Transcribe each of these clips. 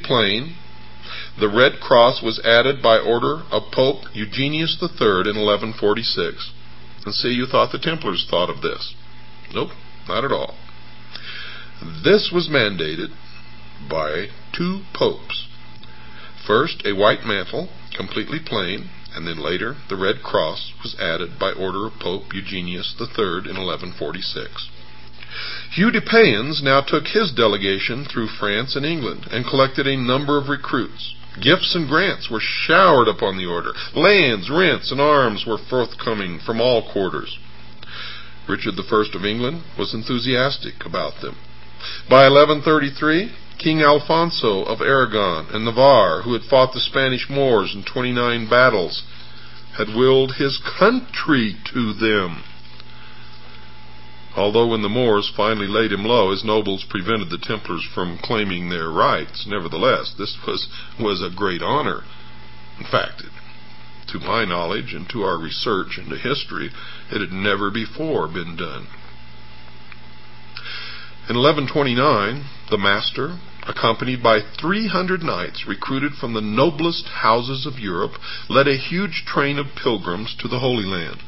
plain. The red cross was added by order of Pope Eugenius III in 1146. And see, you thought the Templars thought of this. Nope, not at all. This was mandated by two popes. First, a white mantle, completely plain, and then later the red cross was added by order of Pope Eugenius III in 1146. Hugh de Payens now took his delegation through France and England and collected a number of recruits. Gifts and grants were showered upon the order. Lands, rents, and arms were forthcoming from all quarters. Richard I of England was enthusiastic about them. By 1133, King Alfonso of Aragon and Navarre, who had fought the Spanish Moors in 29 battles, had willed his country to them. Although when the Moors finally laid him low, his nobles prevented the Templars from claiming their rights. Nevertheless, this was a great honor. In fact, to my knowledge and to our research into history, it had never before been done. In 1129, the master, accompanied by 300 knights recruited from the noblest houses of Europe, led a huge train of pilgrims to the Holy Land.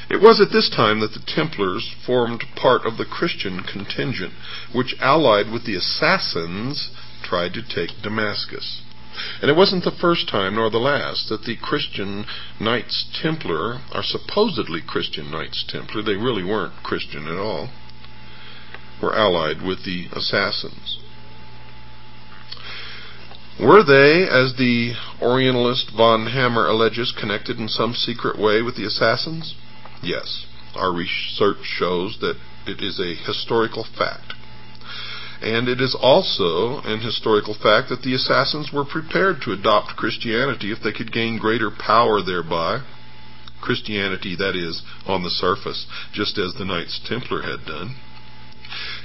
It was at this time that the Templars formed part of the Christian contingent, which, allied with the Assassins, tried to take Damascus. And it wasn't the first time nor the last that the Christian Knights Templar, or supposedly Christian Knights Templar, they really weren't Christian at all, were allied with the Assassins. Were they, as the Orientalist von Hammer alleges, connected in some secret way with the Assassins? Yes, our research shows that it is a historical fact. And it is also an historical fact that the Assassins were prepared to adopt Christianity if they could gain greater power thereby. Christianity, that is, on the surface, just as the Knights Templar had done.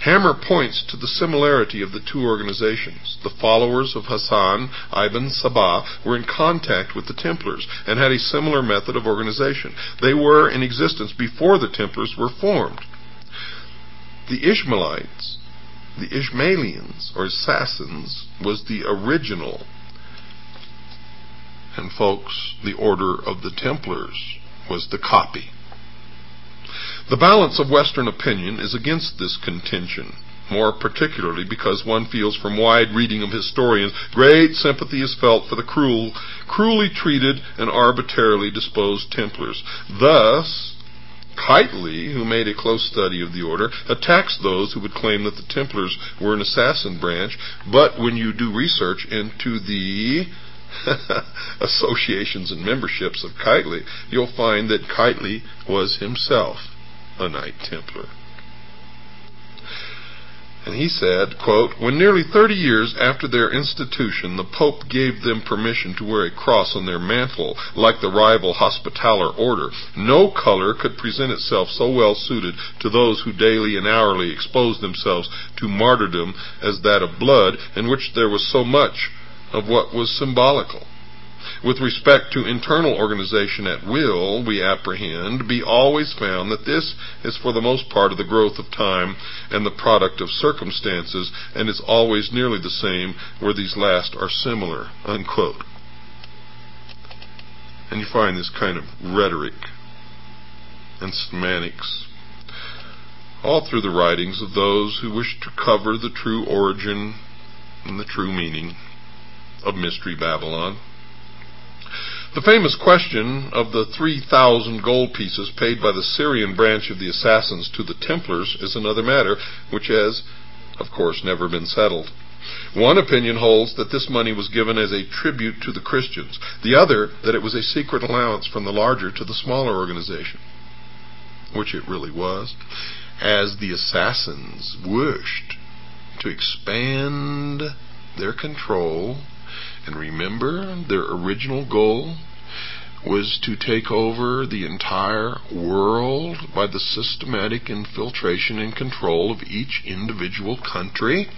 Hammer points to the similarity of the two organizations. The followers of Hassan ibn Sabah were in contact with the Templars and had a similar method of organization. They were in existence before the Templars were formed. The Ishmaelites, the Ishmaelians, or Assassins, was the original. And folks, the order of the Templars was the copy. The balance of Western opinion is against this contention, more particularly because one feels from wide reading of historians great sympathy is felt for the cruelly treated and arbitrarily disposed Templars. Thus, Keightley, who made a close study of the order, attacks those who would claim that the Templars were an assassin branch, but when you do research into the associations and memberships of Keightley, you'll find that Keightley was himself a Knight Templar. And he said, quote, "When nearly 30 years after their institution, the Pope gave them permission to wear a cross on their mantle, like the rival Hospitaller order, no color could present itself so well suited to those who daily and hourly exposed themselves to martyrdom as that of blood, in which there was so much of what was symbolical. With respect to internal organization at will, we apprehend, be always found that this is for the most part of the growth of time and the product of circumstances, and is always nearly the same where these last are similar," unquote. And you find this kind of rhetoric and semantics all through the writings of those who wish to cover the true origin and the true meaning of Mystery Babylon. The famous question of the 3,000 gold pieces paid by the Syrian branch of the Assassins to the Templars is another matter, which has, of course, never been settled. One opinion holds that this money was given as a tribute to the Christians. The other, that it was a secret allowance from the larger to the smaller organization, which it really was, as the Assassins wished to expand their control. And remember, their original goal was to take over the entire world by the systematic infiltration and control of each individual country.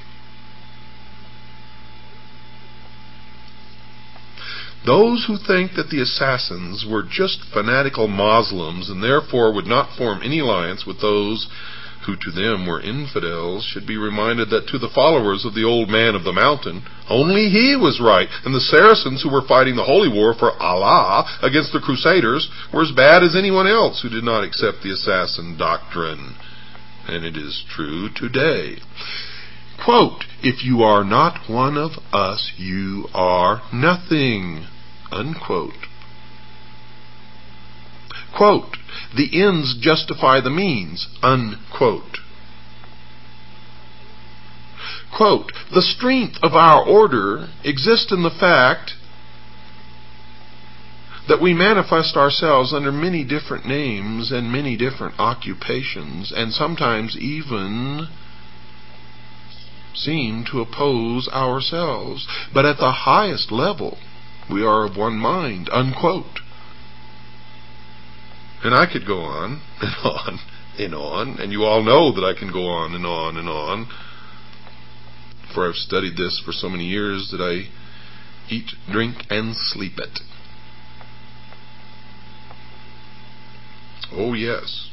Those who think that the Assassins were just fanatical Muslims and therefore would not form any alliance with those who to them were infidels, should be reminded that to the followers of the old man of the mountain, only he was right, and the Saracens who were fighting the holy war for Allah against the Crusaders were as bad as anyone else who did not accept the assassin doctrine. And it is true today. Quote, "If you are not one of us, you are nothing." Unquote. Quote, "The ends justify the means." Unquote. Quote, "The strength of our order exists in the fact that we manifest ourselves under many different names and many different occupations, and sometimes even seem to oppose ourselves. But at the highest level, we are of one mind." Unquote. And I could go on and on and on, and you all know that I can go on and on and on, for I've studied this for so many years that I eat, drink, and sleep it. Oh, yes.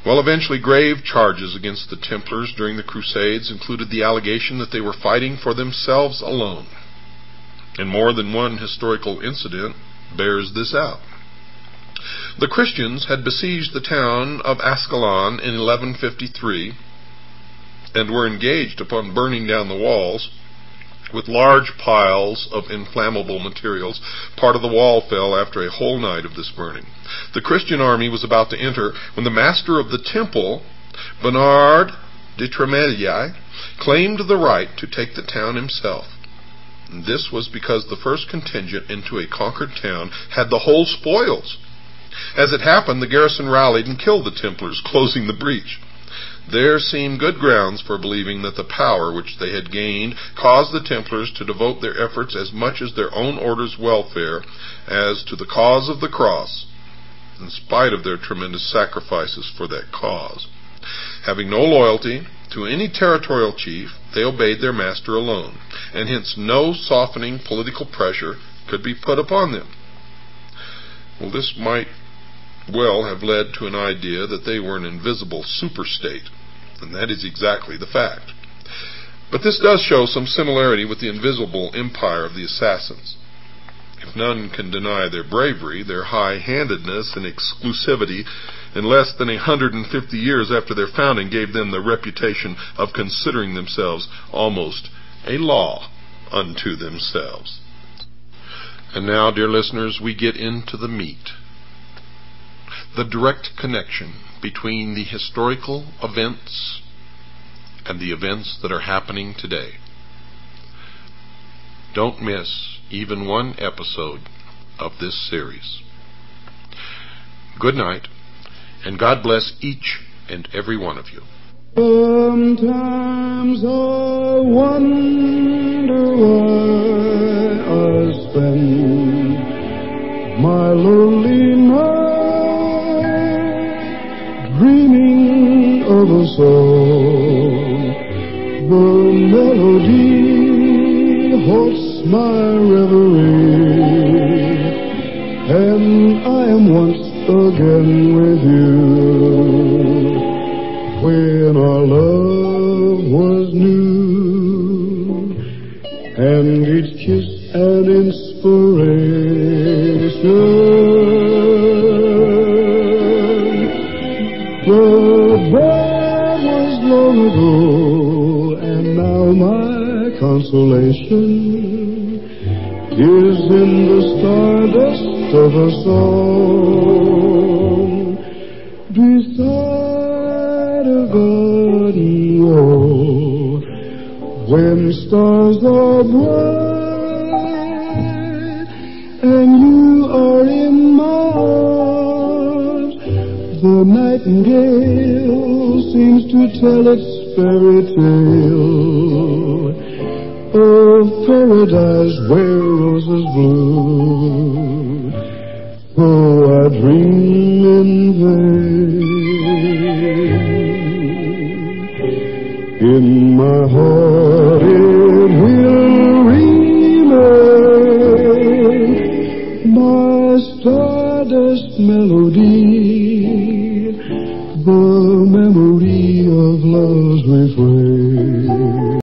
Well, eventually grave charges against the Templars during the Crusades included the allegation that they were fighting for themselves alone. And more than one historical incident bears this out. The Christians had besieged the town of Ascalon in 1153 and were engaged upon burning down the walls with large piles of inflammable materials. Part of the wall fell after a whole night of this burning. The Christian army was about to enter when the master of the temple, Bernard de Tremeliae, claimed the right to take the town himself. This was because the first contingent into a conquered town had the whole spoils. As it happened, the garrison rallied and killed the Templars, closing the breach. There seemed good grounds for believing that the power which they had gained caused the Templars to devote their efforts as much as their own order's welfare as to the cause of the cross, in spite of their tremendous sacrifices for that cause. Having no loyalty to any territorial chief, they obeyed their master alone, and hence no softening political pressure could be put upon them. Well, this might well have led to an idea that they were an invisible superstate, and that is exactly the fact. But this does show some similarity with the invisible empire of the assassins. If none can deny their bravery, their high-handedness and exclusivity in less than 150 years after their founding gave them the reputation of considering themselves almost a law unto themselves. And now, dear listeners, we get into the meat. The direct connection between the historical events and the events that are happening today. Don't miss even one episode of this series. Good night, and God bless each and every one of you. Sometimes I wonder why I spend my lonely night dreaming of a song. The melody haunts my reverie, and I am once again with you. When our love was new, and each kiss an inspiration. The bad was long ago, and now my consolation is in the stardust of a song beside a garden wall. When stars are bright and you are in my arms, the nightingale seems to tell its fairy tale of paradise where